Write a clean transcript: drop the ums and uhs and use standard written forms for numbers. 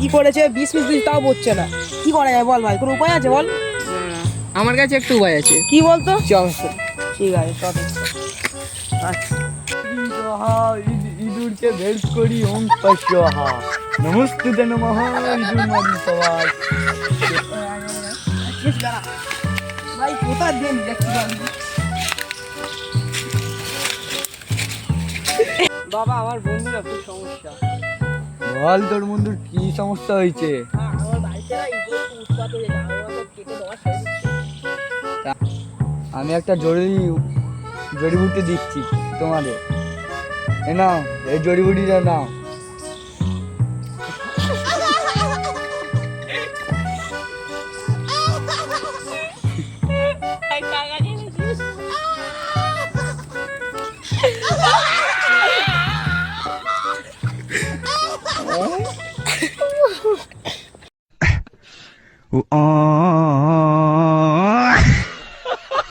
কি করেছে বিষ তাও পড়ছে না, কি করা যায় বল ভাই, কোনো উপায় আছে বল? আমার কাছে একটু উপায় আছে। কি বলতো? চল ঠিক আছে ইঁদুরকে বের করি ওম তস্বাহা নমস্তুতে নমঃ ইঁদুর মারি সবাই। ভাই কোথা দিয়ে যাচ্ছি বাবা, আমার বন্ধুর খুব সমস্যা। বল তোর বন্ধুর কি সমস্যা হয়েছে? আমার বাড়িতে না ইঁদুর খুব উৎপাত হয়ে যায়, আমার সব কেটে দেওয়া শেষ হচ্ছে। আমি একটা জড়িবুটি দিচ্ছি তোমাদের, এ নাও এই জড়িবুটিটা নাও।